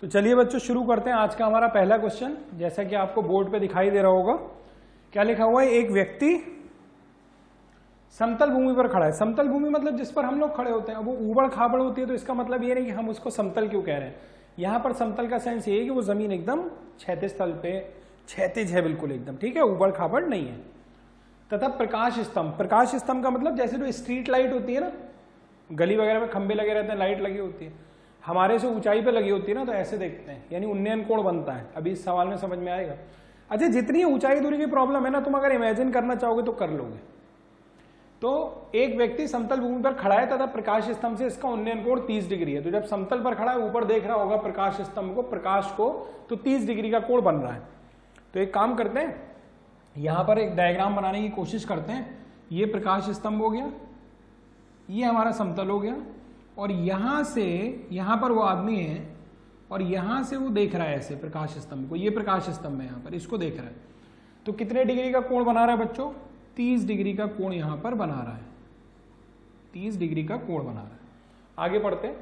तो चलिए बच्चों शुरू करते हैं आज का हमारा पहला क्वेश्चन। जैसा कि आपको बोर्ड पे दिखाई दे रहा होगा, क्या लिखा हुआ है, एक व्यक्ति समतल भूमि पर खड़ा है। समतल भूमि मतलब जिस पर हम लोग खड़े होते हैं, वो ऊबड़ खाबड़ होती है, तो इसका मतलब ये नहीं कि हम उसको समतल क्यों कह रहे हैं। यहाँ पर समतल का सेंस ये है कि वो जमीन एकदम क्षैतिज तल पे क्षैतिज है, बिल्कुल एकदम ठीक है, ऊबड़ खाबड़ नहीं है। तथा प्रकाश स्तंभ, प्रकाश स्तंभ का मतलब जैसे जो स्ट्रीट लाइट होती है ना, गली वगैरह में खंबे लगे रहते हैं, लाइट लगी होती है, हमारे से ऊंचाई पे लगी होती है ना, तो ऐसे देखते हैं, यानी उन्नयन कोण बनता है। अभी इस सवाल में समझ में आएगा। अच्छा, जितनी ऊंचाई दूरी की प्रॉब्लम है ना, तुम अगर इमेजिन करना चाहोगे तो कर लोगे। तो एक व्यक्ति समतल भूमि पर खड़ा है तथा प्रकाश स्तंभ से इसका उन्नयन कोण 30 डिग्री है। तो जब समतल पर खड़ा है, ऊपर देख रहा होगा प्रकाश स्तंभ को, प्रकाश को, तो 30 डिग्री का कोण बन रहा है। तो एक काम करते हैं, यहां पर एक डायग्राम बनाने की कोशिश करते हैं। ये प्रकाश स्तंभ हो गया, ये हमारा समतल हो गया, और यहां से यहां पर वो आदमी है और यहां से वो देख रहा है ऐसे प्रकाश स्तंभ को। ये प्रकाश स्तंभ है, यहां पर इसको देख रहा है। तो कितने डिग्री का कोण बना रहा है बच्चों? 30 डिग्री का कोण यहां पर बना रहा है, 30 डिग्री का कोण बना रहा है। आगे बढ़ते हैं।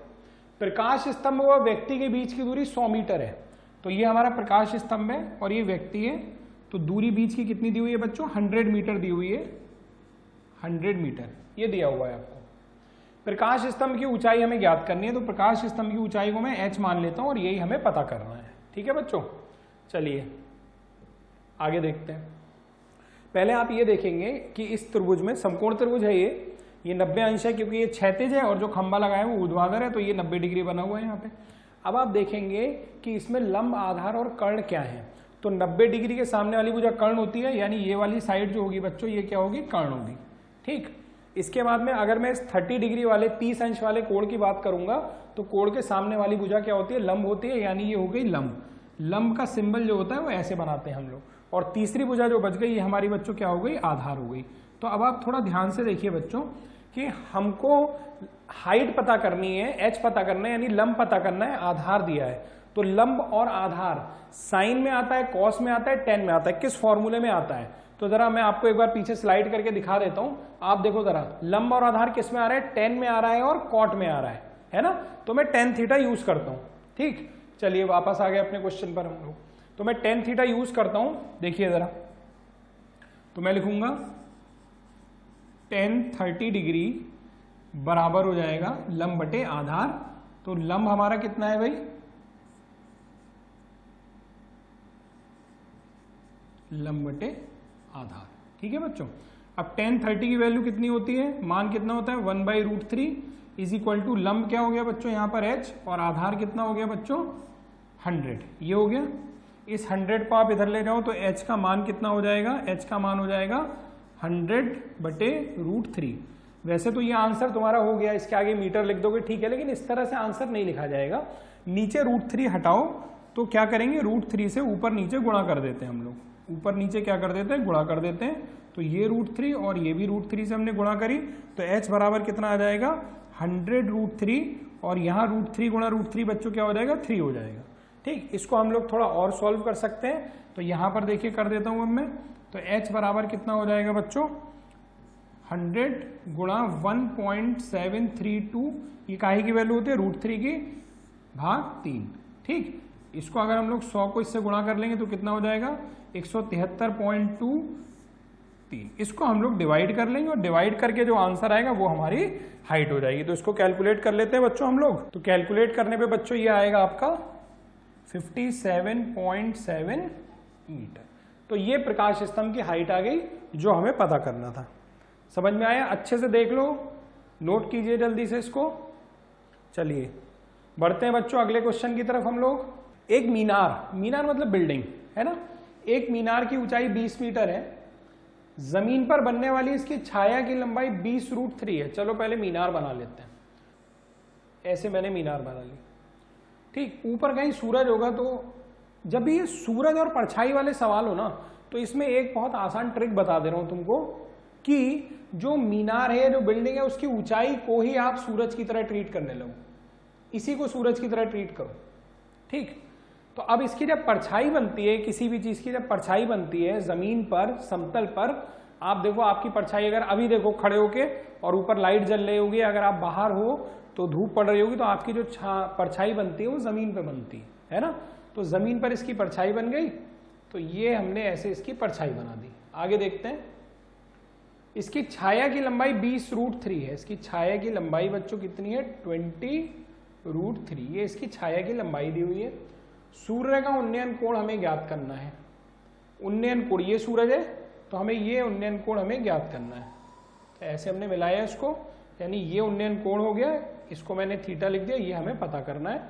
प्रकाश स्तंभ व व्यक्ति के बीच की दूरी 100 मीटर है। तो ये हमारा प्रकाश स्तंभ है और ये व्यक्ति है, तो दूरी बीच की कितनी दी हुई है बच्चों? 100 मीटर दी हुई है, 100 मीटर ये दिया हुआ है आपको। प्रकाश स्तंभ की ऊंचाई हमें ज्ञात करनी है, तो प्रकाश स्तंभ की ऊंचाई को मैं h मान लेता हूं और यही हमें पता करना है। ठीक है बच्चों, चलिए आगे देखते हैं। पहले आप ये देखेंगे कि इस त्रिभुज में, समकोण त्रिभुज है ये 90 अंश है, क्योंकि ये क्षैतिज है और जो खंबा लगा है वो ऊर्ध्वाधर है, तो ये 90 डिग्री बना हुआ है यहाँ पे। अब आप देखेंगे कि इसमें लंब, आधार और कर्ण क्या है। तो 90 डिग्री के सामने वाली भुजा कर्ण होती है, यानी ये वाली साइड जो होगी बच्चों, ये क्या होगी? कर्ण होगी। ठीक, इसके बाद में अगर मैं 30 डिग्री वाले 30 अंश वाले कोण की बात करूंगा, तो कोण के सामने वाली भुजा क्या होती है? लंब होती है, यानी ये हो गई लंब। लंब का सिंबल जो होता है वो ऐसे बनाते हैं हम लोग। और तीसरी भुजा जो बच गई, ये हमारी बच्चों क्या हो गई? आधार हो गई। तो अब आप थोड़ा ध्यान से देखिए बच्चों कि हमको हाइट पता करनी है, एच पता करना है, यानी लंब पता करना है, आधार दिया है। तो लंब और आधार साइन में आता है, कॉस में आता है, टेन में आता है। किस फॉर्मूले में आता है? तो जरा मैं आपको एक बार पीछे स्लाइड करके दिखा देता हूं। आप देखो जरा, लंब और आधार किस में आ रहा है? टेन में आ रहा है और कॉट में आ रहा है ना? तो मैं टेन थीटा यूज करता हूं। ठीक, चलिए वापस आ गए अपने क्वेश्चन पर हम लोग। तो मैं टेन थीटा यूज करता हूं, देखिए जरा। तो मैं लिखूंगा टेन 30 डिग्री बराबर हो जाएगा लंब बटे आधार। तो लंब हमारा कितना है भाई? लंब बटे आधार। ठीक है बच्चों। अब टेन 30 की वैल्यू कितनी होती है? मान कितना होता है? 1/√3 इज इक्वल टू लंब क्या हो गया बच्चों यहाँ पर h, और आधार कितना हो गया बच्चों? 100। ये हो गया। इस 100 को आप इधर ले जाओ तो h का मान कितना हो जाएगा? h का मान हो जाएगा 100/√3। वैसे तो ये आंसर तुम्हारा हो गया, इसके आगे मीटर लिख दोगे ठीक है, लेकिन इस तरह से आंसर नहीं लिखा जाएगा। नीचे √3 हटाओ तो क्या करेंगे? √3 से ऊपर नीचे गुणा कर देते हैं हम लोग। ऊपर नीचे क्या कर देते हैं? गुणा कर देते हैं। तो ये √3 और ये भी √3 से हमने गुणा करी, तो h बराबर कितना आ जाएगा? 100√3, और यहाँ √3 गुणा √3 बच्चों क्या हो जाएगा? 3 हो जाएगा। ठीक, इसको हम लोग थोड़ा और सॉल्व कर सकते हैं। तो यहाँ पर देखिए कर देता हूँ अब मैं। तो h बराबर कितना हो जाएगा बच्चों? 100 गुणा 1.732, ये काहे की वैल्यू होती है? √3 की भाग 3। ठीक, इसको अगर हम लोग 100 को इससे गुणा कर लेंगे तो कितना हो जाएगा? 173.23। इसको हम लोग डिवाइड कर लेंगे और डिवाइड करके जो आंसर आएगा वो हमारी हाइट हो जाएगी। तो इसको कैलकुलेट कर लेते हैं बच्चों हम लोग। तो कैलकुलेट करने पे बच्चों ये आएगा आपका 57.7 मीटर। तो ये प्रकाश स्तंभ की हाइट आ गई जो हमें पता करना था। समझ में आया? अच्छे से देख लो, नोट कीजिए जल्दी से इसको। चलिए बढ़ते हैं बच्चों अगले क्वेश्चन की तरफ हम लोग। एक मीनार, मीनार मतलब बिल्डिंग है ना, एक मीनार की ऊंचाई 20 मीटर है। जमीन पर बनने वाली इसकी छाया की लंबाई 20√3 है। चलो पहले मीनार बना लेते हैं। ऐसे मैंने मीनार बना ली। ठीक, ऊपर कहीं सूरज होगा, तो जब ये सूरज और परछाई वाले सवाल हो ना, तो इसमें एक बहुत आसान ट्रिक बता दे रहा हूं तुमको कि जो मीनार है, जो बिल्डिंग है, उसकी ऊंचाई को ही आप सूरज की तरह ट्रीट करने लगो। इसी को सूरज की तरह ट्रीट करो। ठीक, तो अब इसकी जब परछाई बनती है, किसी भी चीज की जब परछाई बनती है जमीन पर, समतल पर, आप देखो आपकी परछाई, अगर अभी देखो खड़े होके और ऊपर लाइट जल रही होगी, अगर आप बाहर हो तो धूप पड़ रही होगी, तो आपकी जो परछाई बनती है वो जमीन पे बनती है ना। तो जमीन पर इसकी परछाई बन गई, तो ये हमने ऐसे इसकी परछाई बना दी। आगे देखते हैं, इसकी छाया की लंबाई 20√3 है। इसकी छाया की लंबाई बच्चों कितनी है? 20√3। ये इसकी छाया की लंबाई दी हुई है। सूर्य का उन्नयन कोण हमें ज्ञात करना है। उन्नयन कोण, ये सूरज है तो हमें ये उन्नयन कोण हमें ज्ञात करना है। तो ऐसे हमने मिलाया इसको, यानी ये उन्नयन कोण हो गया, इसको मैंने थीटा लिख दिया, ये हमें पता करना है।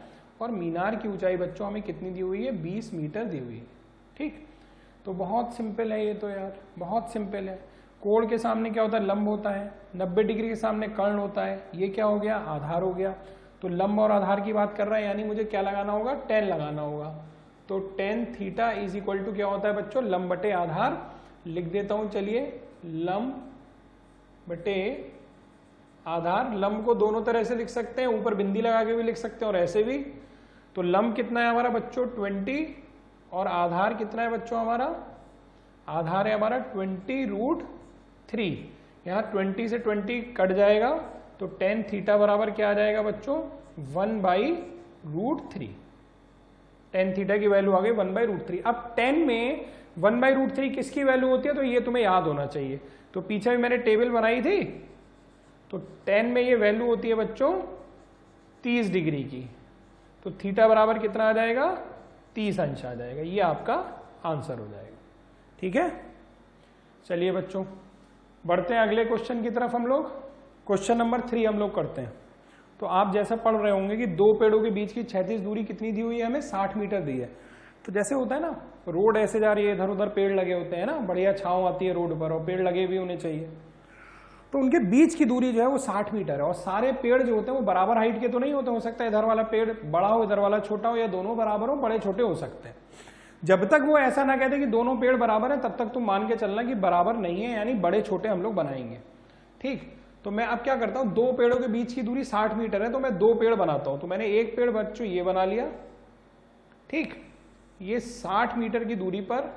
और मीनार की ऊंचाई बच्चों हमें कितनी दी हुई है? 20 मीटर दी हुई है। ठीक, तो बहुत सिंपल है ये तो यार, बहुत सिंपल है। कोण के सामने क्या होता है? लंब होता है। 90 डिग्री के सामने कर्ण होता है। ये क्या हो गया? आधार हो गया। तो लंब और आधार की बात कर रहा है, यानी मुझे क्या लगाना होगा? tan लगाना होगा। तो tan theta is equal to क्या होता है बच्चों? लंब बटे आधार। लिख देता हूं, चलिए, लंब बटे आधार। लंब को दोनों तरह से लिख सकते हैं, ऊपर बिंदी लगा के भी लिख सकते हैं और ऐसे भी। तो लंब कितना है हमारा बच्चों? 20, और आधार कितना है बच्चों हमारा? आधार है हमारा 20√3। यहाँ 20 से 20 कट जाएगा, तो tan थीटा बराबर क्या आ जाएगा बच्चों? 1/√3। tan थीटा की वैल्यू आ गई 1/√3। अब tan में 1/√3 किसकी वैल्यू होती है? तो ये तुम्हें याद होना चाहिए। तो पीछे भी मैंने टेबल बनाई थी, तो tan में ये वैल्यू होती है बच्चों 30 डिग्री की। तो थीटा बराबर कितना आ जाएगा? 30 अंश आ जाएगा। ये आपका आंसर हो जाएगा। ठीक है, चलिए बच्चों बढ़ते हैं अगले क्वेश्चन की तरफ। हम लोग क्वेश्चन नंबर 3 हम लोग करते हैं। तो आप जैसा पढ़ रहे होंगे कि दो पेड़ों के बीच की क्षैतिज दूरी कितनी दी हुई है? हमें 60 मीटर दी है। तो जैसे होता है ना, रोड ऐसे जा रही है, इधर उधर पेड़ लगे होते हैं ना, बढ़िया छांव आती है रोड पर और पेड़ लगे भी होने चाहिए। तो उनके बीच की दूरी जो है वो 60 मीटर है। और सारे पेड़ जो होते हैं वो बराबर हाइट के तो नहीं होते, हो सकता है इधर वाला पेड़ बड़ा हो, इधर वाला छोटा हो, या दोनों बराबर हो, बड़े छोटे हो सकते हैं। जब तक वो ऐसा ना कहते कि दोनों पेड़ बराबर है, तब तक तुम मान के चलना कि बराबर नहीं है, यानी बड़े छोटे हम लोग बनाएंगे। ठीक, तो मैं अब क्या करता हूं, दो पेड़ों के बीच की दूरी 60 मीटर है, तो मैं दो पेड़ बनाता हूं। तो मैंने एक पेड़ बच्चों ये बना लिया। ठीक, ये 60 मीटर की दूरी पर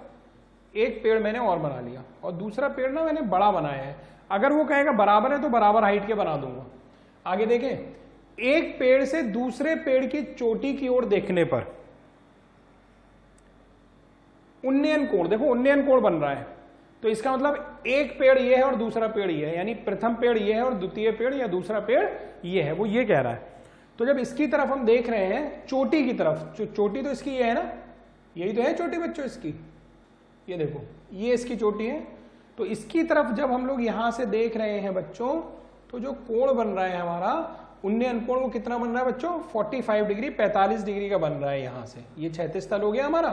एक पेड़ मैंने और बना लिया, और दूसरा पेड़ ना मैंने बड़ा बनाया है। अगर वो कहेगा बराबर है तो बराबर हाइट के बना दूंगा। आगे देखें, एक पेड़ से दूसरे पेड़ की चोटी की ओर देखने पर उन्नयन कोण, देखो उन्नयन कोण बन रहा है। तो इसका मतलब एक पेड़ ये है और दूसरा पेड़ ये है, यानी प्रथम पेड़ ये है और द्वितीय पेड़ या दूसरा पेड़ ये है, वो ये कह रहा है। तो जब इसकी तरफ हम देख रहे हैं, चोटी की तरफ, चोटी तो इसकी ये है ना, यही तो है चोटी बच्चों इसकी, ये देखो ये इसकी चोटी है। तो इसकी तरफ जब हम लोग यहां से देख रहे हैं बच्चों, तो जो कोण बन रहा है हमारा उन्नयन कोण, वो कितना बन रहा है बच्चों? 45 डिग्री, 45 डिग्री का बन रहा है। यहां से ये क्षैतिज तल हो गया हमारा,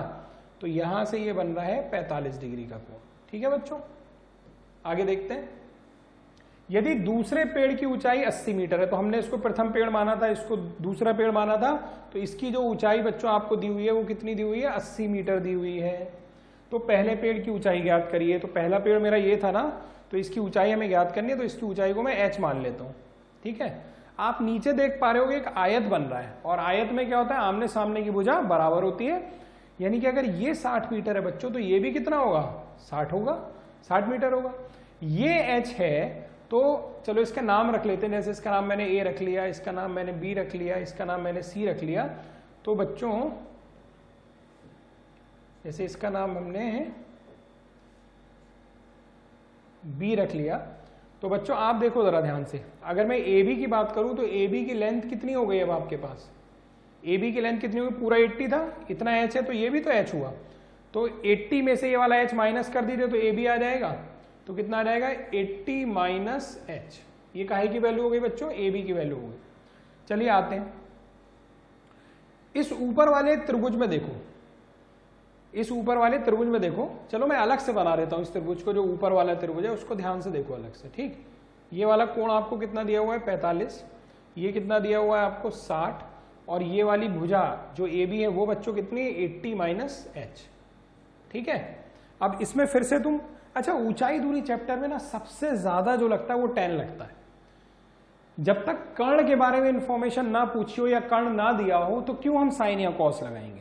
तो यहां से ये बन रहा है 45 डिग्री का कोण। ठीक है बच्चों, आगे देखते हैं। यदि दूसरे पेड़ की ऊंचाई 80 मीटर है, तो हमने इसको प्रथम पेड़ माना था, इसको दूसरा पेड़ माना था, तो इसकी जो ऊंचाई बच्चों आपको दी हुई है वो कितनी दी हुई है? 80 मीटर दी हुई है। तो पहले पेड़ की ऊंचाई ज्ञात करिए। तो पहला पेड़ मेरा ये था ना, तो इसकी ऊंचाई हमें ज्ञात करनी है, तो इसकी ऊंचाई को मैं h मान लेता हूं। ठीक है, आप नीचे देख पा रहे होगे एक आयत बन रहा है, और आयत में क्या होता है? आमने सामने की भुजा बराबर होती है, यानी कि अगर ये 60 मीटर है बच्चों, तो ये भी कितना होगा? 60 होगा, 60 मीटर होगा। ये h है, तो चलो इसका नाम रख लेते हैं। जैसे इसका नाम मैंने a रख लिया, इसका नाम मैंने b रख लिया, इसका नाम मैंने c रख लिया। तो बच्चों जैसे इसका नाम हमने b रख लिया, तो बच्चों आप देखो जरा ध्यान से, अगर मैं AB की बात करूं तो AB की लेंथ कितनी हो गई अब आपके पास? AB की लेंथ कितनी होगी? पूरा 80 था, इतना h है, तो ये भी तो h हुआ। तो 80 में से ये वाला h माइनस कर दीजिए तो AB आ जाएगा। तो कितना आ जाएगा? 80 माइनस h। ये काहे की वैल्यू हो गई बच्चों? AB की वैल्यू हो गई। चलिए आते हैं इस ऊपर वाले त्रिभुज में। देखो इस ऊपर वाले त्रिभुज में देखो, चलो मैं अलग से बना देता हूं इस त्रिभुज को। जो ऊपर वाला त्रिभुज है उसको ध्यान से देखो अलग से। ठीक, ये वाला कोण आपको कितना दिया हुआ है? 45। ये कितना दिया हुआ है आपको? 60। और ये वाली भुजा जो AB है वो बच्चों कितनी? 80 माइनस h। ठीक है, अब इसमें फिर से तुम, अच्छा ऊंचाई दूरी चैप्टर में ना सबसे ज्यादा जो लगता है वो tan लगता है। जब तक कर्ण के बारे में इंफॉर्मेशन ना पूछी हो या कर्ण ना दिया हो, तो क्यों हम साइन या कॉस लगाएंगे?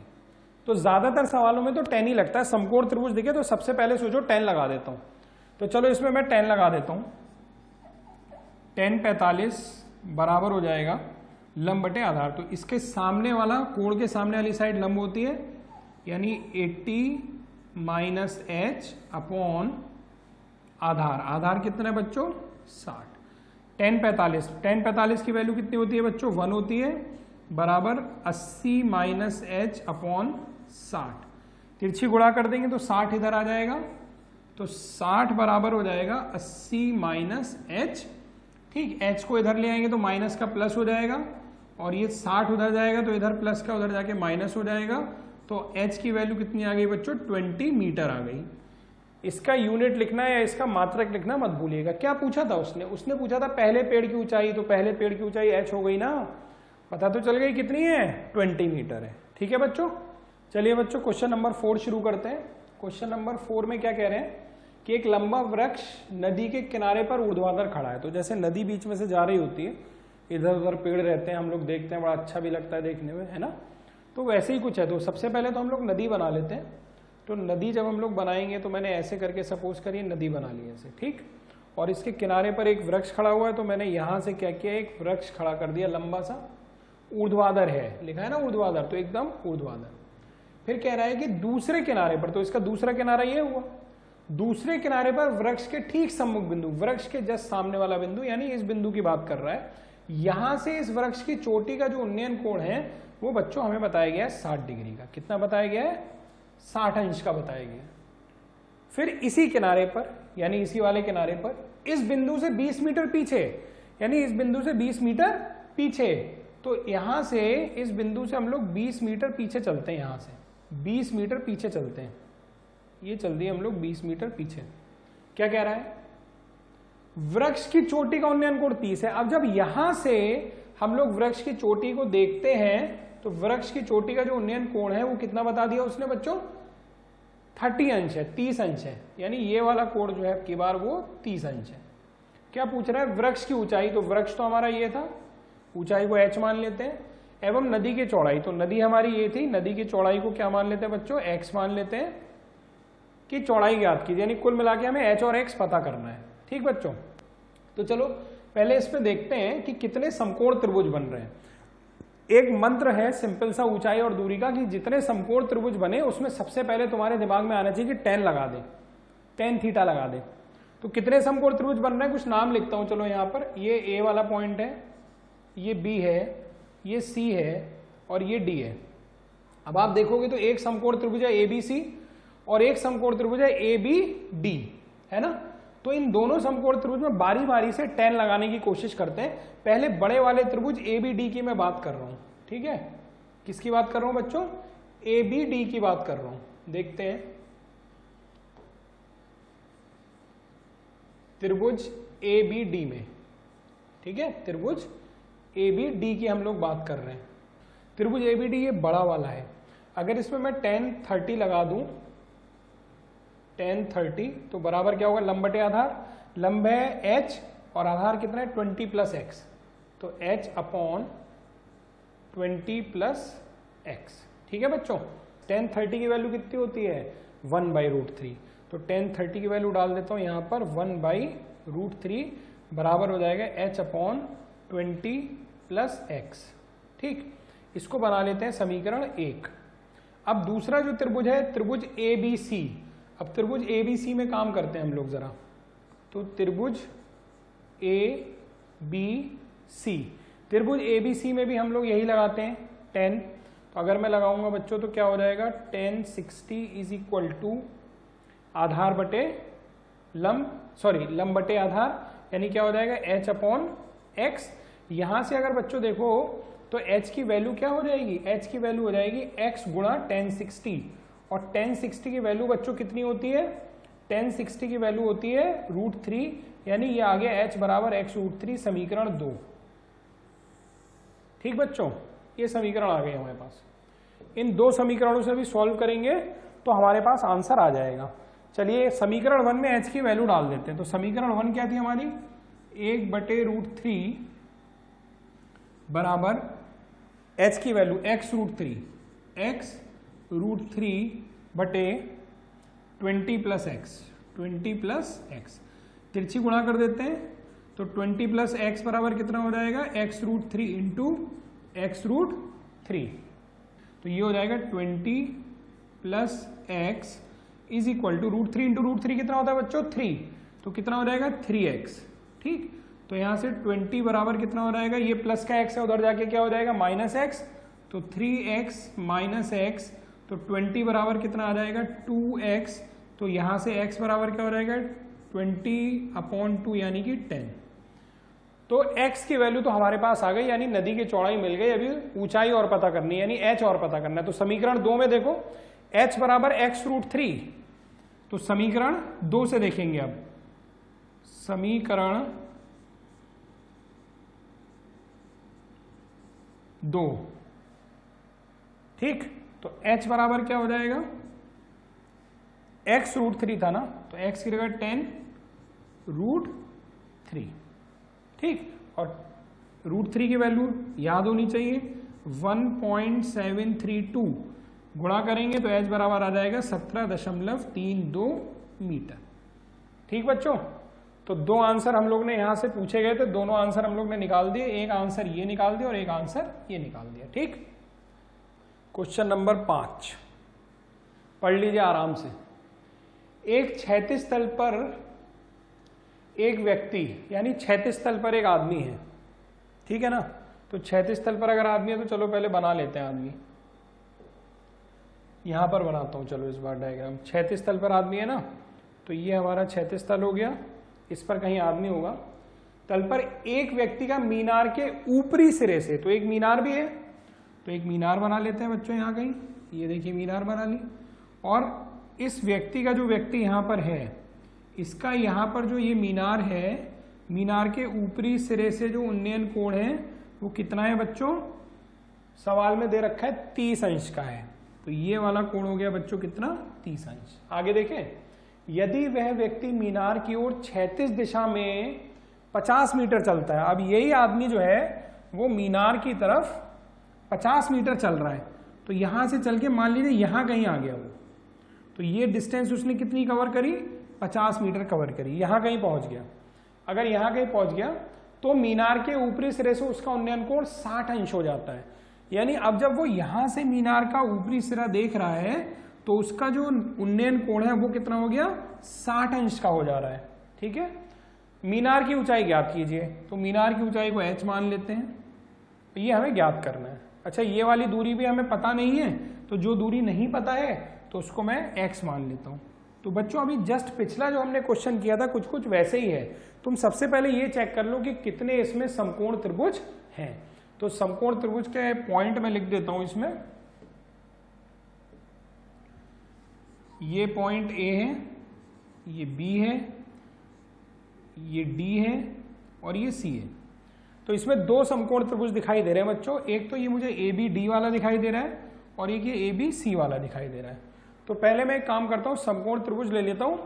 तो ज्यादातर सवालों में तो tan ही लगता है। समकोण त्रिभुज दिखे तो सबसे पहले सोचो tan लगा देता हूं। तो चलो इसमें मैं tan लगा देता हूं। tan 45 बराबर हो जाएगा, लंब बटे आधार। तो इसके सामने वाला, कोण के सामने वाली साइड लंब होती है, यानी 80 माइनस एच अपॉन आधार। आधार कितना है बच्चों? 60। tan 45 की वैल्यू कितनी होती है बच्चों? 1 होती है, बराबर 80 माइनस एच अपॉन 60। तिरछी गुणा कर देंगे तो 60 इधर आ जाएगा, तो 60 बराबर हो जाएगा 80 माइनस एच। ठीक, एच को इधर ले आएंगे तो माइनस का प्लस हो जाएगा, और ये 60 उधर जाएगा तो इधर प्लस का उधर जाके माइनस हो जाएगा। तो एच की वैल्यू कितनी आ गई बच्चों? 20 मीटर आ गई। इसका यूनिट लिखना है या इसका मात्रक लिखना मत भूलिएगा। क्या पूछा था उसने पूछा था पहले पेड़ की ऊंचाई, तो पहले पेड़ की ऊंचाई एच हो गई ना, पता तो चल गई कितनी है? 20 मीटर है। ठीक है बच्चों, चलिए बच्चों क्वेश्चन नंबर 4 शुरू करते हैं। क्वेश्चन नंबर 4 में क्या कह रहे हैं कि एक लंबा वृक्ष नदी के किनारे पर ऊर्ध्वाधर खड़ा है। तो जैसे नदी बीच में से जा रही होती है, इधर उधर पेड़ रहते हैं, हम लोग देखते हैं, बड़ा अच्छा भी लगता है देखने में, है ना। तो वैसे ही कुछ है। तो सबसे पहले तो हम लोग नदी बना लेते हैं। तो नदी जब हम लोग बनाएंगे तो मैंने ऐसे करके सपोज करिए नदी बना ली ऐसे, ठीक। और इसके किनारे पर एक वृक्ष खड़ा हुआ है, तो मैंने यहाँ से क्या किया, एक वृक्ष खड़ा कर दिया लंबा सा, ऊर्ध्वाधर है, लिखा है ना ऊर्ध्वाधर, तो एकदम ऊर्ध्वाधर। फिर कह रहा है कि दूसरे किनारे पर, तो इसका दूसरा किनारा ये हुआ, दूसरे किनारे पर वृक्ष के ठीक सम्मुख बिंदु, वृक्ष के जस्ट सामने वाला बिंदु, यानी इस बिंदु की बात कर रहा है। यहां से इस वृक्ष की चोटी का जो उन्नयन कोण है वो बच्चों हमें बताया गया है 60 डिग्री का। कितना बताया गया है? 60 अंश का बताया गया है। फिर इसी किनारे पर, यानी इसी वाले किनारे पर, इस बिंदु से 20 मीटर पीछे, यानी इस बिंदु से 20 मीटर पीछे, तो यहां से इस बिंदु से हम लोग 20 मीटर पीछे चलते हैं, यहां से 20 मीटर पीछे चलते हैं, ये चल दिए हम लोग 20 मीटर पीछे। क्या कह रहा है? वृक्ष की चोटी का उन्नयन कोण 30 है। अब जब यहां से हम लोग वृक्ष की चोटी को देखते हैं तो वृक्ष की चोटी का जो उन्नयन कोण है वो कितना बता दिया उसने बच्चों? 30 अंश है, 30 अंश है, यानी ये वाला कोण जो है की बार वो 30 अंश है। क्या पूछ रहा है? वृक्ष की ऊंचाई, तो वृक्ष तो हमारा ये था, ऊंचाई को h मान लेते हैं, एवं नदी की चौड़ाई, तो नदी हमारी ये थी, नदी की चौड़ाई को क्या मान लेते हैं बच्चों? x मान लेते हैं कि चौड़ाई ज्ञात कीजिए, यानी कुल मिला के हमें h और x पता करना है। ठीक बच्चों, तो चलो पहले इसमें देखते हैं कि कितने समकोण त्रिभुज बन रहे हैं। एक मंत्र है सिंपल सा ऊंचाई और दूरी का, कि जितने समकोण त्रिभुज बने उसमें सबसे पहले तुम्हारे दिमाग में आना चाहिए कि tan लगा दे, tan थीटा लगा दे। तो कितने समकोण त्रिभुज बन रहे हैं, कुछ नाम लिखता हूं चलो यहाँ पर। ये A वाला पॉइंट है, ये B है, ये C है और ये D है। अब आप देखोगे तो एक समकोण त्रिभुज है ABC और एक समकोण त्रिभुज है ABD, है ना। तो इन दोनों समकोण त्रिभुज में बारी बारी से tan लगाने की कोशिश करते हैं। पहले बड़े वाले त्रिभुज ABD की मैं बात कर रहा हूं, ठीक है। किसकी बात कर रहा हूं बच्चों? ABD की बात कर रहा हूं। देखते हैं, त्रिभुज ABD में, ठीक है, त्रिभुज ABD की हम लोग बात कर रहे हैं। त्रिभुज ABD ये बड़ा वाला है। अगर इसमें मैं tan 30 लगा दूं, tan 30, तो बराबर क्या होगा? लंब बटे आधार, लंब है h और आधार कितना है? 20 प्लस x, तो h अपॉन 20 प्लस x। ठीक है बच्चों, tan 30 की वैल्यू कितनी होती है? 1/√3। तो tan 30 की वैल्यू डाल देता हूं यहां पर, 1/√3 बराबर हो जाएगा h अपॉन 20 प्लस x। ठीक, इसको बना लेते हैं समीकरण 1। अब दूसरा जो त्रिभुज है, त्रिभुज ABC। अब त्रिभुज ABC में काम करते हैं हम लोग जरा। तो त्रिभुज ABC, त्रिभुज ABC में भी हम लोग यही लगाते हैं tan। तो अगर मैं लगाऊंगा बच्चों तो क्या हो जाएगा? tan 60 इज इक्वल टू आधार बटे लंब, सॉरी लंब बटे आधार, यानी क्या हो जाएगा? h upon x। यहां से अगर बच्चों देखो तो h की वैल्यू क्या हो जाएगी? h की वैल्यू हो जाएगी x गुणा tan 60, और tan 60 की वैल्यू बच्चों कितनी होती है? tan 60 की वैल्यू होती है √3, यानी ये आ गया h बराबर x√3, समीकरण 2। ठीक बच्चों, ये समीकरण आ गए हमारे पास। इन दो समीकरणों से भी सॉल्व करेंगे तो हमारे पास आंसर आ जाएगा। चलिए समीकरण 1 में h की वैल्यू डाल देते हैं। तो समीकरण 1 क्या थी हमारी? 1/√3 बराबर h की वैल्यू x√3, x√3 बटे 20 प्लस x, 20 प्लस x। तिरछी गुणा कर देते हैं, तो 20 प्लस x बराबर कितना हो जाएगा? x√3 into x root 3। तो ये हो जाएगा 20 plus x is equal to root 3 into root 3 कितना होता है बच्चों 3, तो कितना हो जाएगा 3x। ठीक, तो यहां से 20 बराबर कितना हो जाएगा, ये प्लस का x है, उधर जाके क्या हो जाएगा माइनस x, तो 3x माइनस x, तो 20 बराबर कितना आ जाएगा 2x, तो यहां से x बराबर क्या हो जाएगा 20/2 यानी कि 10। तो x की वैल्यू तो हमारे पास आ गई, यानी नदी की चौड़ाई मिल गई। अभी ऊंचाई और पता करनी है, यानी h और पता करना है। तो समीकरण 2 में देखो h बराबर x रूट 3, तो समीकरण 2 से देखेंगे। अब समीकरण 2, ठीक, तो h बराबर क्या हो जाएगा, x रूट 3 था ना, तो x की जगह 10 रूट 3। ठीक, और रूट 3 की वैल्यू याद होनी चाहिए 1.732, गुणा करेंगे तो h बराबर आ जाएगा 17.32 मीटर। ठीक बच्चों, तो 2 आंसर हम लोग ने यहां से पूछे गए थे, दोनों आंसर हम लोग ने निकाल दिए। एक आंसर ये निकाल दिया और एक आंसर ये निकाल दिया। ठीक, क्वेश्चन नंबर 5 पढ़ लीजिए आराम से। एक क्षैतिज तल पर एक व्यक्ति, यानी क्षैतिज तल पर एक आदमी है, ठीक है ना। तो क्षैतिज तल पर अगर आदमी है तो चलो पहले बना लेते हैं आदमी, यहां पर बनाता हूं, चलो इस बार डायग्राम। क्षैतिज तल पर आदमी है ना, तो ये हमारा क्षैतिज तल हो गया, इस पर कहीं आदमी होगा। तल पर एक व्यक्ति का मीनार के ऊपरी सिरे से, तो एक मीनार भी है, तो एक मीनार बना लेते हैं बच्चों यहां कहीं, ये देखिए मीनार बना ली। और इस व्यक्ति का जो व्यक्ति यहां पर है, इसका यहां पर जो ये मीनार है, मीनार के ऊपरी सिरे से जो उन्नयन कोण है वो कितना है बच्चों, सवाल में दे रखा है 30 अंश का है। तो ये वाला कोण हो गया बच्चों कितना, 30 अंश। आगे देखें, यदि वह व्यक्ति मीनार की ओर क्षैतिज दिशा में 50 मीटर चलता है। अब यही आदमी जो है वो मीनार की तरफ 50 मीटर चल रहा है, तो यहां से चल के मान लीजिए यहां कहीं आ गया वो, तो ये डिस्टेंस उसने कितनी कवर करी, 50 मीटर कवर करी, यहां कहीं पहुंच गया। अगर यहां कहीं पहुंच गया तो मीनार के ऊपरी सिरे से उसका उन्नयन कोण 60 अंश हो जाता है। यानी अब जब वो यहां से मीनार का ऊपरी सिरा देख रहा है तो उसका जो उन्नयन कोण है वो कितना हो गया, 60 अंश का हो जा रहा है। ठीक है, मीनार की ऊंचाई ज्ञात कीजिए, तो मीनार की ऊंचाई को h मान लेते हैं, तो ये हमें ज्ञात करना है। अच्छा, ये वाली दूरी भी हमें पता नहीं है, तो जो दूरी नहीं पता है तो उसको मैं x मान लेता हूं। तो बच्चों अभी जस्ट पिछला जो हमने क्वेश्चन किया था कुछ कुछ वैसे ही है। तुम सबसे पहले ये चेक कर लो कि कितने इसमें समकोण त्रिभुज हैं। तो समकोण त्रिभुज के पॉइंट में लिख देता हूं इसमें, ये पॉइंट A है, ये B है, ये D है और ये C है। तो इसमें 2 समकोण त्रिभुज दिखाई दे रहे हैं बच्चों। एक तो ये मुझे ABD वाला दिखाई दे रहा है और एक ये ABC वाला दिखाई दे रहा है। तो पहले मैं एक काम करता हूं, समकोण त्रिभुज ले लेता हूं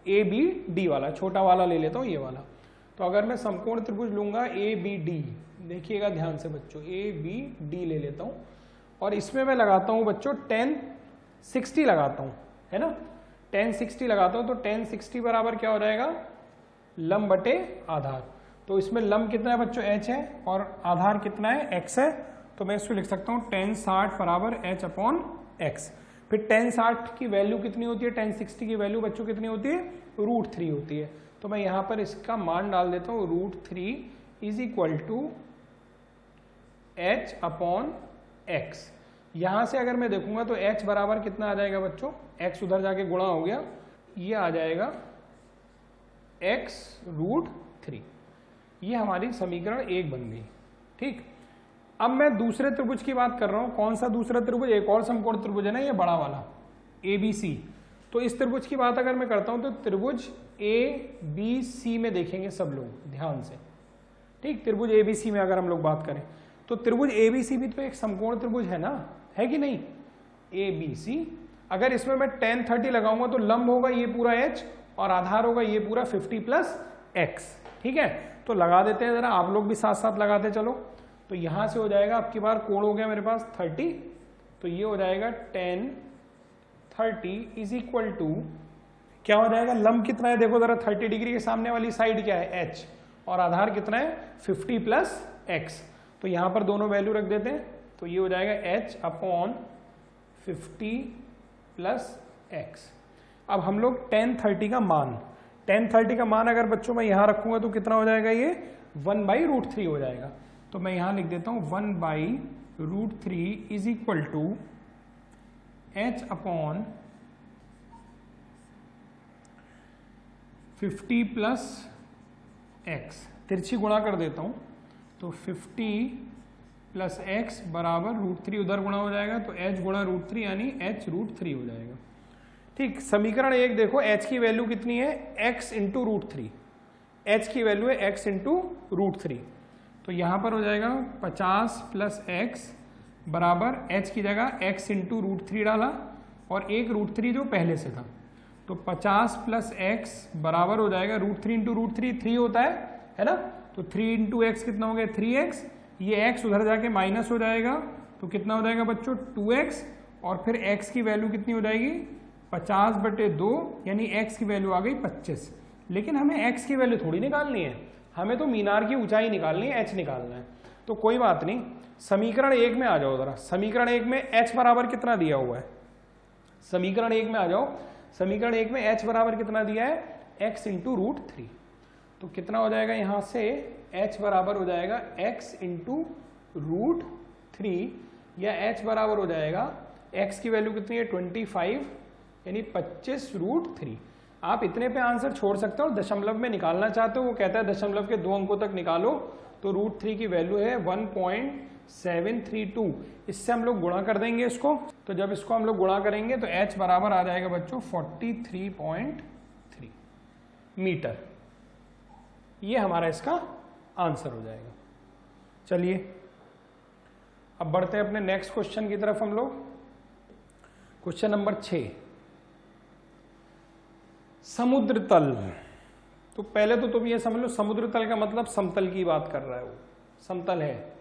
ABD वाला, छोटा वाला ले लेता हूं ये वाला। तो अगर मैं समकोण त्रिभुज लूंगा ABD, देखिएगा ध्यान से बच्चों, ABD ले लेता हूं और इसमें मैं लगाता हूं बच्चों 10 60 लगाता हूं, है ना, 10 60 लगाता हूं। तो 10 60 बराबर क्या हो जाएगा, लंब बटे आधार। तो इसमें लंब कितना है बच्चों, h है, और आधार कितना है, x है। तो मैं इसको लिख सकता हूं 10 60 बराबर h/x। फिर 10 60 की वैल्यू कितनी होती है, 10 60 की वैल्यू बच्चों कितनी होती है, √3 होती है। तो मैं यहां पर इसका मान डाल देता हूं, √3 इज इक्वल टू h/x। यहां से अगर मैं देखूंगा तो h बराबर कितना आ जाएगा बच्चों, x उधर जाके गुणा हो गया, ये आ जाएगा x √3। ये हमारी समीकरण 1 बन गई। ठीक, अब मैं दूसरे त्रिभुज की बात कर रहा हूं। कौन सा दूसरा त्रिभुज, एक और समकोण त्रिभुज है ना, ये बड़ा वाला ABC। तो इस त्रिभुज की बात अगर मैं करता हूं तो त्रिभुज ABC में देखेंगे सब लोग ध्यान से। ठीक, त्रिभुज ABC में अगर हम लोग बात करें तो त्रिभुज ABC भी तो एक समकोण त्रिभुज है ना, है कि नहीं, ABC। अगर इसमें मैं 10 30 लगाऊंगा तो लंब होगा ये पूरा h और आधार होगा ये पूरा 50 + x। ठीक है, तो लगा देते हैं जरा, आप लोग भी साथ साथ लगाते चलो। तो यहां से हो जाएगा, अब की बार कोण हो गया मेरे पास 30, तो ये हो जाएगा 10 30 इज इक्वल टू क्या हो जाएगा, लंब कितना है देखो जरा, 30 डिग्री के सामने वाली साइड क्या है h, और आधार कितना है 50 + x। तो यहां पर दोनों वैल्यू रख देते हैं, तो ये हो जाएगा h अपॉन 50 प्लस x। अब हम लोग tan 30 का मान अगर बच्चों मैं यहां रखूंगा तो कितना हो जाएगा, ये 1/√3 हो जाएगा। तो मैं यहां लिख देता हूं 1/√3 is equal to h upon 50 plus x, तिरछी गुणा कर देता हूं, तो 50 प्लस x बराबर √3, उधर गुणा हो जाएगा तो h गुणा √3 यानी h√3 हो जाएगा। ठीक, समीकरण 1 देखो, h की वैल्यू कितनी है, x इंटू √3, h की वैल्यू है x इंटू √3, तो यहां पर हो जाएगा 50 प्लस x बराबर h की जगह x इंटू √3 डाला और एक √3 जो पहले से था, तो 50 प्लस x बराबर हो जाएगा √3 इंटू √3 3 होता है ना, तो 3 इंटू एक्स कितना हो गया 3x, ये x उधर जाके माइनस हो जाएगा तो कितना हो जाएगा बच्चों 2x, और फिर x की वैल्यू कितनी हो जाएगी 50/2 यानी x की वैल्यू आ गई 25। लेकिन हमें x की वैल्यू थोड़ी निकालनी है, हमें तो मीनार की ऊंचाई निकालनी है, h निकालना है। तो कोई बात नहीं, समीकरण 1 में आ जाओ जरा। समीकरण 1 में h बराबर कितना दिया हुआ है, समीकरण 1 में आ जाओ। समीकरण 1 में h बराबर कितना दिया है, x इंटू √3, तो कितना हो जाएगा यहां से h बराबर हो जाएगा x इंटू √3, या h बराबर हो जाएगा x की वैल्यू कितनी है 25 यानी 25√3। आप इतने पे आंसर छोड़ सकते हो, दशमलव में निकालना चाहते हो वो कहता है दशमलव के 2 अंकों तक निकालो, तो √3 की वैल्यू है 1.732। इससे हम लोग गुणा कर देंगे इसको, तो जब इसको हम लोग गुणा करेंगे तो h बराबर आ जाएगा बच्चों 43.3 मीटर। ये हमारा इसका आंसर हो जाएगा। चलिए अब बढ़ते हैं अपने नेक्स्ट क्वेश्चन की तरफ हम लोग। क्वेश्चन नंबर 6, समुद्र तल। तो पहले तो तुम ये समझ लो, समुद्र तल का मतलब समतल की बात कर रहा है, वो समतल है।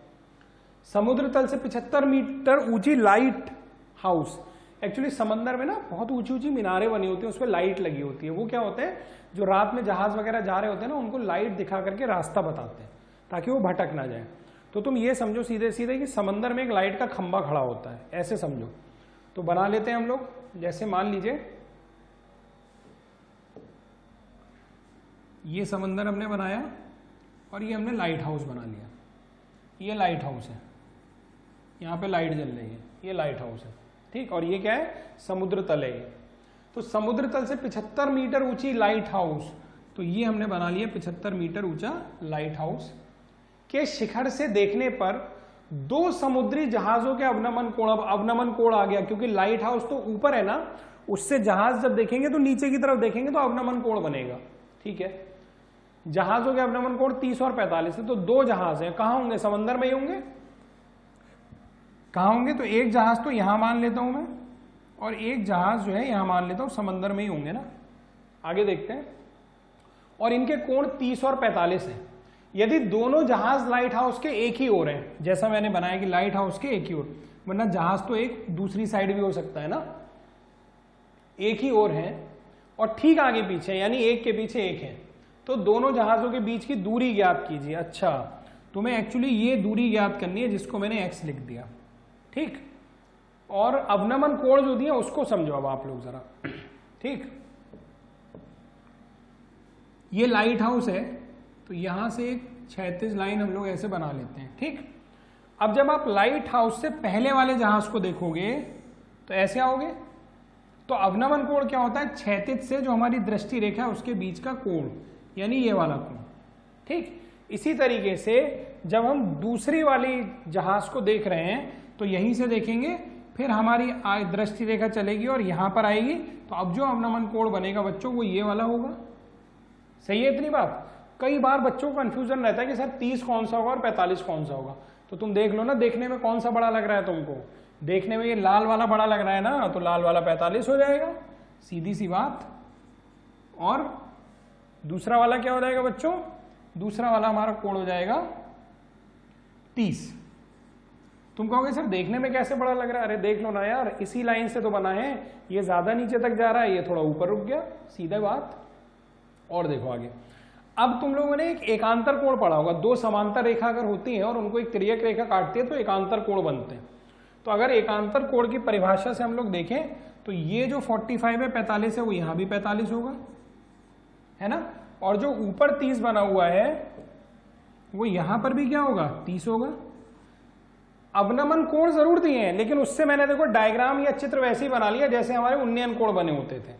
समुद्र तल से 75 मीटर ऊंची लाइट हाउस। एक्चुअली समंदर में ना बहुत ऊंची ऊंची मीनारें बनी होती हैं, उस पर लाइट लगी होती है। वो क्या होते हैं, जो रात में जहाज वगैरह जा रहे होते हैं ना, उनको लाइट दिखा करके रास्ता बताते हैं ताकि वो भटक ना जाए। तो तुम ये समझो सीधे सीधे कि समंदर में एक लाइट का खंबा खड़ा होता है, ऐसे समझो। तो बना लेते हैं हम लोग, जैसे मान लीजिए ये समंदर हमने बनाया और ये हमने लाइट हाउस बना लिया। ये लाइट हाउस है, यहाँ पे लाइट जल रही है, ये लाइट हाउस है, ठीक। और ये क्या है, समुद्र तल है। तो समुद्र तल से 75 मीटर ऊंची लाइट हाउस, तो ये हमने बना लिया 75 मीटर ऊंचा लाइट हाउस। के शिखर से देखने पर 2 समुद्री जहाजों के अवनमन कोण आ गया, क्योंकि लाइट हाउस तो ऊपर है ना, उससे जहाज जब देखेंगे तो नीचे की तरफ देखेंगे तो अवनमन कोण बनेगा, ठीक है। जहाजों के अवनमन कोण 30 और 45 है, तो 2 जहाज हैं, कहां होंगे, समंदर में ही होंगे। कहां होंगे, तो एक जहाज तो यहां मान लेता हूं मैं, और एक जहाज जो है यहां मान लेता हूं, समंदर में ही होंगे ना। आगे देखते हैं, और इनके कोण 30 और 45 है। यदि दोनों जहाज लाइट हाउस के एक ही ओर हैं, जैसा मैंने बनाया कि लाइट हाउस के एक ही ओर, वरना जहाज तो एक दूसरी साइड भी हो सकता है ना, एक ही ओर है और ठीक आगे पीछे यानी एक के पीछे एक है, तो दोनों जहाजों के बीच की दूरी ज्ञात कीजिए। अच्छा, तुम्हें एक्चुअली ये दूरी ज्ञात करनी है जिसको मैंने x लिख दिया, ठीक। और अवनमन कोण जो दिया उसको समझो अब आप लोग जरा, ठीक। ये लाइट हाउस है, तो यहां से एक क्षैतिज लाइन हम लोग ऐसे बना लेते हैं, ठीक। अब जब आप लाइट हाउस से पहले वाले जहाज को देखोगे तो ऐसे आओगे, तो अवनमन कोण क्या होता है, क्षैतिज से जो हमारी दृष्टि रेखा है उसके बीच का कोण, यानी ये वाला कोण, ठीक। इसी तरीके से जब हम दूसरी वाली जहाज को देख रहे हैं तो यहीं से देखेंगे, फिर हमारी दृष्टि रेखा चलेगी और यहां पर आएगी, तो अब जो अवनमन कोण बनेगा बच्चों वो ये वाला होगा। सही है इतनी बात। कई बार बच्चों को कंफ्यूजन रहता है कि सर 30 कौन सा होगा और 45 कौन सा होगा, तो तुम देख लो ना, देखने में कौन सा बड़ा लग रहा है तुमको। देखने में ये लाल वाला बड़ा लग रहा है ना, तो लाल वाला 45 हो जाएगा, सीधी सी बात। और दूसरा वाला क्या हो जाएगा बच्चों, दूसरा वाला हमारा कोण हो जाएगा 30। तुम कहोगे सर देखने में कैसे बड़ा लग रहा है, अरे देख लो ना यार, इसी लाइन से तो बना है, ये ज्यादा नीचे तक जा रहा है, ये थोड़ा ऊपर रुक गया, सीधा बात। और देखो आगे, अब तुम लोगों ने एक एकांतर कोण पढ़ा होगा, दो समांतर रेखा अगर होती है और उनको एक तिर्यक रेखा काटती है तो एकांतर कोण बनते हैं। तो अगर एकांतर कोण की परिभाषा से हम लोग देखें तो ये जो 45 है 45 है वो यहां भी 45 होगा, है ना, और जो ऊपर 30 बना हुआ है वो यहां पर भी क्या होगा 30 होगा। अवनमन कोण जरूर दिए हैं लेकिन उससे मैंने देखो डायग्राम या चित्र वैसे ही बना लिया जैसे हमारे उन्नयन कोण बने होते थे,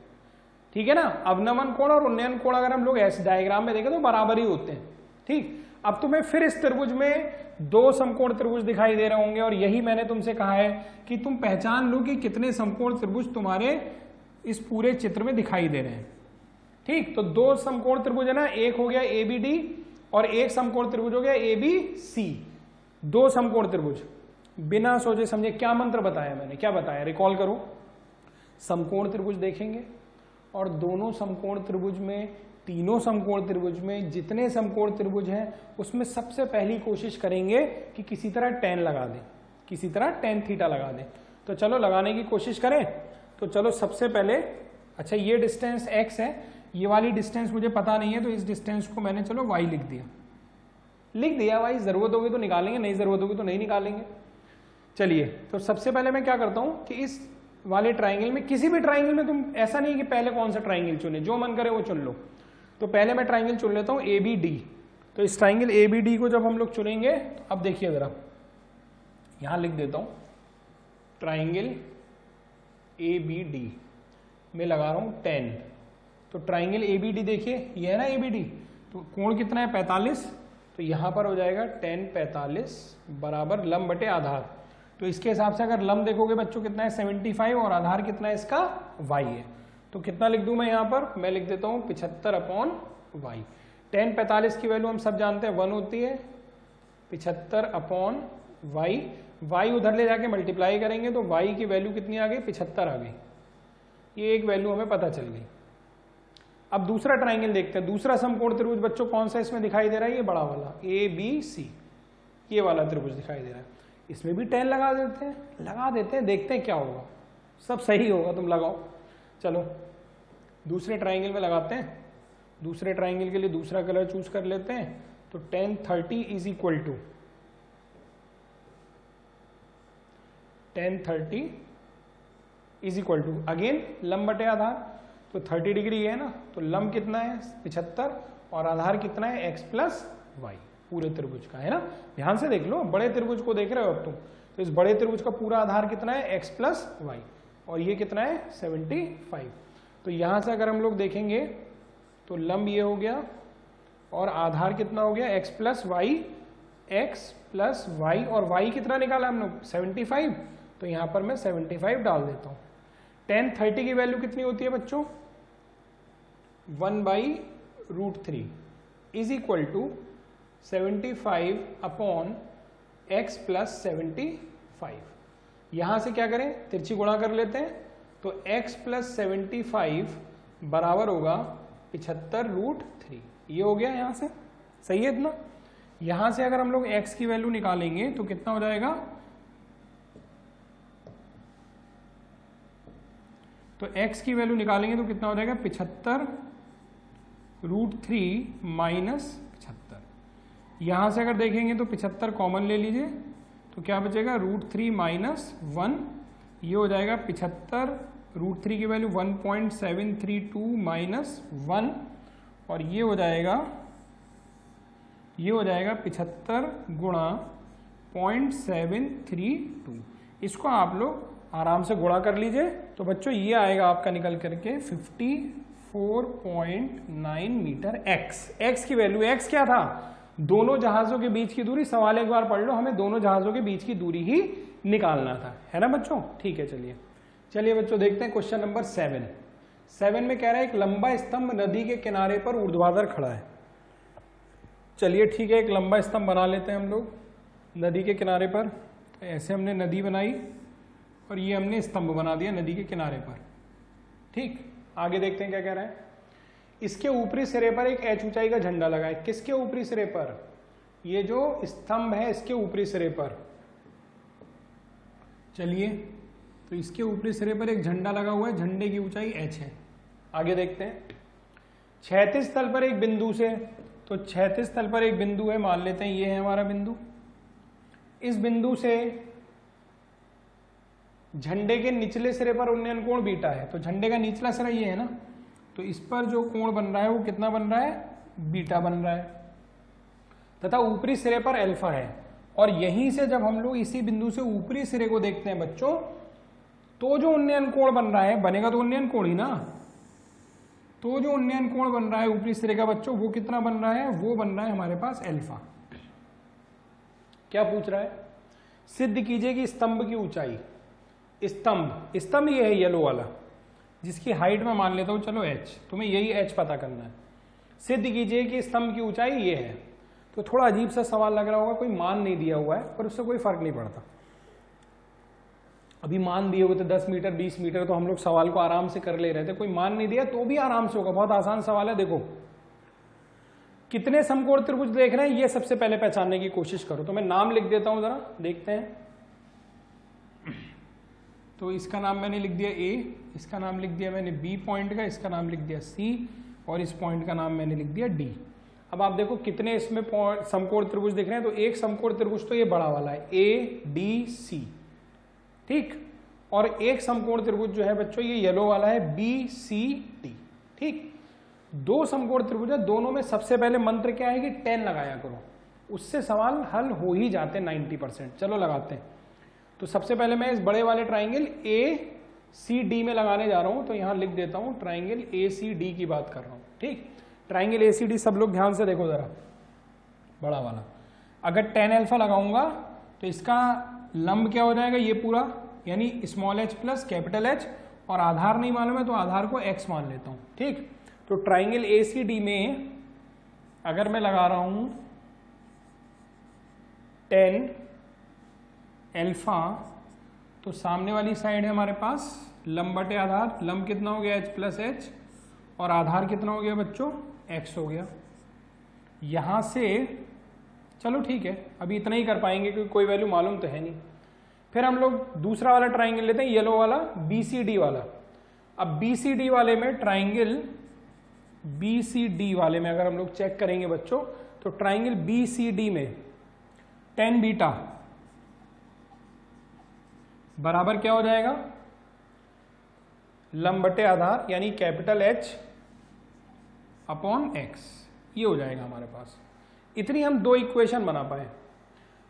ठीक है ना। अवनमन कोण और उन्नयन कोण अगर हम लोग ऐसे डायग्राम में देखें तो बराबर ही होते हैं, ठीक। अब तुम्हें फिर इस त्रिभुज में दो समकोण त्रिभुज दिखाई दे रहे होंगे और यही मैंने तुमसे कहा है कि तुम पहचान लो कि कितने समकोण त्रिभुज तुम्हारे इस पूरे चित्र में दिखाई दे रहे हैं, ठीक। तो दो समकोण त्रिभुज है ना, एक हो गया ABD और एक समकोण त्रिभुज हो गया ABC। दो समकोण त्रिभुज, बिना सोचे समझे क्या मंत्र बताया मैंने, क्या बताया, रिकॉल करो। समकोण त्रिभुज देखेंगे और दोनों समकोण त्रिभुज में, तीनों समकोण त्रिभुज में जितने समकोण त्रिभुज हैं उसमें सबसे पहली कोशिश करेंगे कि किसी तरह tan लगा दें, किसी तरह tan थीटा लगा दें। तो चलो लगाने की कोशिश करें। तो चलो सबसे पहले, अच्छा ये डिस्टेंस x है, ये वाली डिस्टेंस मुझे पता नहीं है तो इस डिस्टेंस को मैंने चलो y लिख दिया भाई, जरूरत होगी तो निकालेंगे, नहीं जरूरत होगी तो नहीं निकालेंगे। चलिए तो सबसे पहले मैं क्या करता हूं कि इस वाले ट्राइंगल में, किसी भी ट्राइंगल में तुम ऐसा नहीं कि पहले कौन सा ट्राइंगल चुने, जो मन करे वो चुन लो। तो पहले मैं ट्राइंगल चुन लेता हूं ABD। तो इस ट्राइंगल ABD को जब हम लोग चुनेंगे तो अब देखिए जरा, यहां लिख देता हूं ट्राइंगल ABD में लगा रहा हूं 10। तो ट्राइंगल ABD देखिए, ये है ना ABD, तो कोण कितना है 45, तो यहां पर हो जाएगा tan 45 बराबर लंब बटे आधार। तो इसके हिसाब से अगर लंब देखोगे बच्चों कितना है 75 और आधार कितना है इसका y है। तो कितना लिख दूं मैं यहां पर, मैं लिख देता हूं 75/y। tan 45 की वैल्यू हम सब जानते हैं 1 होती है, 75/y। y उधर ले जाके मल्टीप्लाई करेंगे तो y की वैल्यू कितनी आ गई 75 आ गई। ये एक वैल्यू हमें पता चल गई। अब दूसरा ट्राइंगल देखते हैं। दूसरा समकोण त्रिभुज बच्चों कौन सा इसमें दिखाई दे रहा है, ये बड़ा वाला ABC, ये वाला त्रिभुज दिखाई दे रहा है। इसमें भी tan लगा देते हैं, देखते हैं क्या होगा, सब सही होगा, तुम लगाओ। चलो दूसरे ट्राइंगल में लगाते हैं। दूसरे ट्राइंगल के लिए दूसरा कलर चूज कर लेते हैं। तो tan 30 is equal to, tan 30 is equal to again लंब बटे आधार। तो 30 डिग्री है ना, तो लंब कितना है 75 और आधार कितना है x प्लस वाई, पूरे त्रिभुज का, है ना। ध्यान से देख लो, बड़े त्रिभुज को देख रहे हो अब तुम। तो इस बड़े त्रिभुज का पूरा आधार कितना है x प्लस वाई और ये कितना है 75। तो यहां से अगर हम लोग देखेंगे तो लंब ये हो गया और आधार कितना हो गया x प्लस वाई और y कितना निकाला हम लोग 75। तो यहां पर मैं 75 डाल देता हूं। tan 30 की वैल्यू कितनी होती है बच्चों 1/√3 is equal to 75/x plus 75। यहां से क्या करें, तिरछी गुणा कर लेते हैं। तो x प्लस 75 बराबर होगा 75√3। ये हो गया यहां से, सही है इतना। यहां से अगर हम लोग x की वैल्यू निकालेंगे तो कितना हो जाएगा, तो x की वैल्यू निकालेंगे तो कितना हो जाएगा 75√3 माइनस 75। यहां से अगर देखेंगे तो 75 कॉमन ले लीजिए तो क्या बचेगा √3 माइनस 1। ये हो जाएगा 75√3 की वैल्यू 1.732 माइनस 1 और ये हो जाएगा 75 गुणा 0.732। इसको आप लोग आराम से गुणा कर लीजिए। तो बच्चों ये आएगा आपका निकल करके 54.9 मीटर x की वैल्यू। x क्या था, दोनों जहाजों के बीच की दूरी। सवाल एक बार पढ़ लो, हमें दोनों जहाजों के बीच की दूरी ही निकालना था, है ना बच्चों। ठीक है, चलिए बच्चों देखते हैं क्वेश्चन नंबर 7 में कह रहा है एक लंबा स्तंभ नदी के किनारे पर ऊर्ध्वाधर खड़ा है। चलिए ठीक है, एक लंबा स्तंभ बना लेते हैं हम लोग नदी के किनारे पर। तो ऐसे हमने नदी बनाई और ये हमने स्तंभ बना दिया नदी के किनारे पर। ठीक, आगे देखते हैं क्या कह रहा है। इसके ऊपरी सिरे पर एक h ऊंचाई का झंडा लगा है। किसके ऊपरी सिरे पर, ये जो स्तंभ है इसके ऊपरी सिरे पर। चलिए तो इसके ऊपरी सिरे पर एक झंडा लगा हुआ है, झंडे की ऊंचाई h है। आगे देखते हैं। क्षैतिज तल पर एक बिंदु से, तो क्षैतिज तल पर एक बिंदु है, मान लेते हैं ये है हमारा बिंदु। इस बिंदु से झंडे के निचले सिरे पर उन्नयन कोण बीटा है, तो झंडे का निचला सिरा ये है ना, तो इस पर जो कोण बन रहा है वो कितना बन रहा है, बीटा बन रहा है, तथा ऊपरी सिरे पर अल्फा है। और यहीं से जब हम लोग इसी बिंदु से ऊपरी सिरे को देखते हैं बच्चों, तो जो उन्नयन कोण बन रहा है, बनेगा तो उन्नयन कोण ही ना, तो जो उन्नयन कोण बन रहा है ऊपरी सिरे का बच्चों, वो कितना बन रहा है, वो बन रहा है हमारे पास अल्फा। क्या पूछ रहा है, सिद्ध कीजिए कि स्तंभ की ऊंचाई, स्तंभ ये है येलो वाला, जिसकी हाइट में मान लेता हूं चलो h, तुम्हें यही h पता करना है। सिद्ध कीजिए कि स्तंभ की ऊंचाई ये है। तो थोड़ा अजीब सा सवाल लग रहा होगा, कोई मान नहीं दिया हुआ है, पर उससे कोई फर्क नहीं पड़ता। अभी मान दिए हुए थे 10 मीटर 20 मीटर, तो हम लोग सवाल को आराम से कर ले रहे थे। कोई मान नहीं दिया तो भी आराम से होगा, बहुत आसान सवाल है। देखो कितने समकोण त्रिभुज देख रहे हैं, ये सबसे पहले पहचानने की कोशिश करो। तो मैं नाम लिख देता हूं, जरा देखते हैं। तो इसका नाम मैंने लिख दिया A, इसका नाम लिख दिया मैंने B पॉइंट का, इसका नाम लिख दिया C, और इस पॉइंट का नाम मैंने लिख दिया D। अब आप देखो कितने इसमें समकोण त्रिभुज दिख रहे हैं। तो एक समकोण त्रिभुज तो ये बड़ा वाला है ADC, ठीक, और एक समकोण त्रिभुज जो है बच्चों ये येलो वाला है BCD, ठीक। दो समकोण त्रिभुज है, दोनों में सबसे पहले मंत्र क्या है कि 10 लगाया करो, उससे सवाल हल हो ही जाते हैं 90%। चलो लगाते हैं। तो सबसे पहले मैं इस बड़े वाले ट्राइंगल ACD में लगाने जा रहा हूं, तो यहां लिख देता हूं ट्राइंगल ACD की बात कर रहा हूं, ठीक। ट्राइंगल ACD सब लोग ध्यान से देखो जरा, बड़ा वाला। अगर 10 अल्फा लगाऊंगा तो इसका लंब क्या हो जाएगा, ये पूरा, यानी small h plus capital H, और आधार नहीं मालूम है तो आधार को x मान लेता हूं, ठीक। तो ट्राइंगल ACD में अगर मैं लगा रहा हूं 10 अल्फा, तो सामने वाली साइड है हमारे पास लंब बटे आधार, लंब कितना हो गया h प्लस h, और आधार कितना हो गया बच्चों, x हो गया। यहां से चलो ठीक है, अभी इतना ही कर पाएंगे क्योंकि कोई वैल्यू मालूम तो है नहीं। फिर हम लोग दूसरा वाला ट्राइंगल लेते हैं, येलो वाला BCD वाला। अब BCD वाले में, ट्राइंगल BCD वाले में अगर हम लोग चेक करेंगे बच्चों, तो ट्राइंगल BCD में tan बीटा बराबर क्या हो जाएगा, लंब बटे आधार, यानी कैपिटल H अपॉन x, ये हो जाएगा हमारे पास। इतनी हम दो इक्वेशन बना पाए।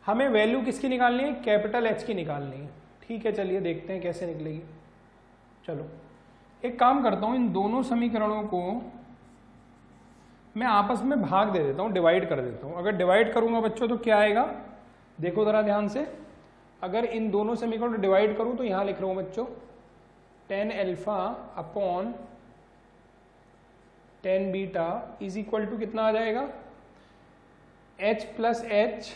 हमें वैल्यू किसकी निकालनी है, कैपिटल H की निकालनी है, ठीक है। चलिए देखते हैं कैसे निकलेगी। चलो एक काम करता हूं, इन दोनों समीकरणों को मैं आपस में भाग दे देता हूं, डिवाइड कर देता हूं। अगर डिवाइड करूंगा बच्चों तो क्या आएगा, देखो जरा ध्यान से। अगर इन दोनों समीकरणों को डिवाइड करूं तो यहां लिख रहा हूं बच्चों 10 alpha upon 10 beta is equal to कितना आ जाएगा, h plus h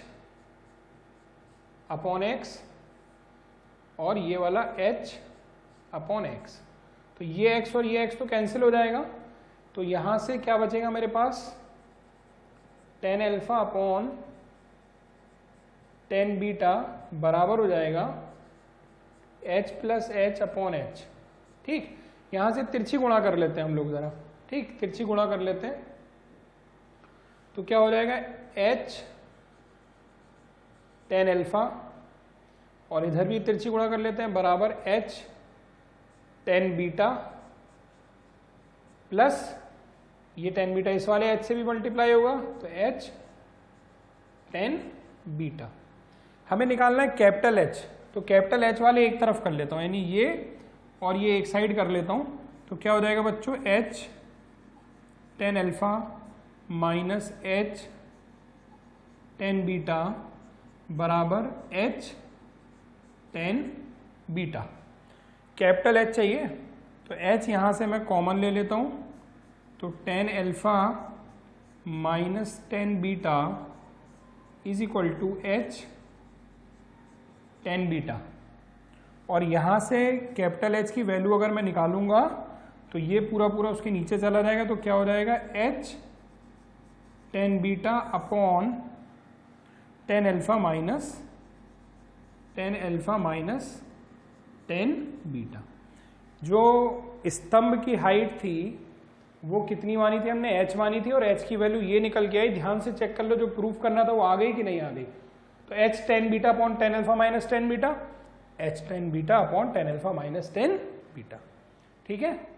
upon x, और ये वाला h अपॉन x। तो ये x और ये x तो कैंसिल हो जाएगा, तो यहां से क्या बचेगा मेरे पास, 10 अल्फा अपॉन 10 बीटा बराबर हो जाएगा h plus h upon h, ठीक। यहां से तिरछी गुणा कर लेते हैं हम लोग जरा, ठीक, तिरछी गुणा कर लेते हैं। तो क्या हो जाएगा, h 10 अल्फा, और इधर भी तिरछी गुणा कर लेते हैं, बराबर h 10 बीटा प्लस ये 10 बीटा इस वाले h से भी मल्टीप्लाई होगा, तो h 10 बीटा। हमें निकालना है कैपिटल H, तो कैपिटल H वाले एक तरफ कर लेता हूं, यानी ये और ये एक साइड कर लेता हूं। तो क्या हो जाएगा बच्चों, h 10 alpha minus h 10 beta बराबर h 10 बीटा। कैपिटल H चाहिए, तो h यहां से मैं कॉमन ले लेता हूं, तो 10 alpha minus 10 beta is equal to h 10 beta. और यहां से कैपिटल H की वैल्यू अगर मैं निकालूंगा तो ये पूरा पूरा उसके नीचे चला जाएगा, तो क्या हो जाएगा, h 10 beta upon 10 alpha minus 10 beta. जो स्तंभ की हाइट थी वो कितनी मानी थी हमने, h मानी थी, और h की वैल्यू ये निकल के आई। ध्यान से चेक कर लो, जो प्रूफ करना था वो आ गई कि नहीं आ गई। तो h tan beta upon tan alpha minus tan beta, h tan beta upon tan alpha minus tan beta. ठीक है।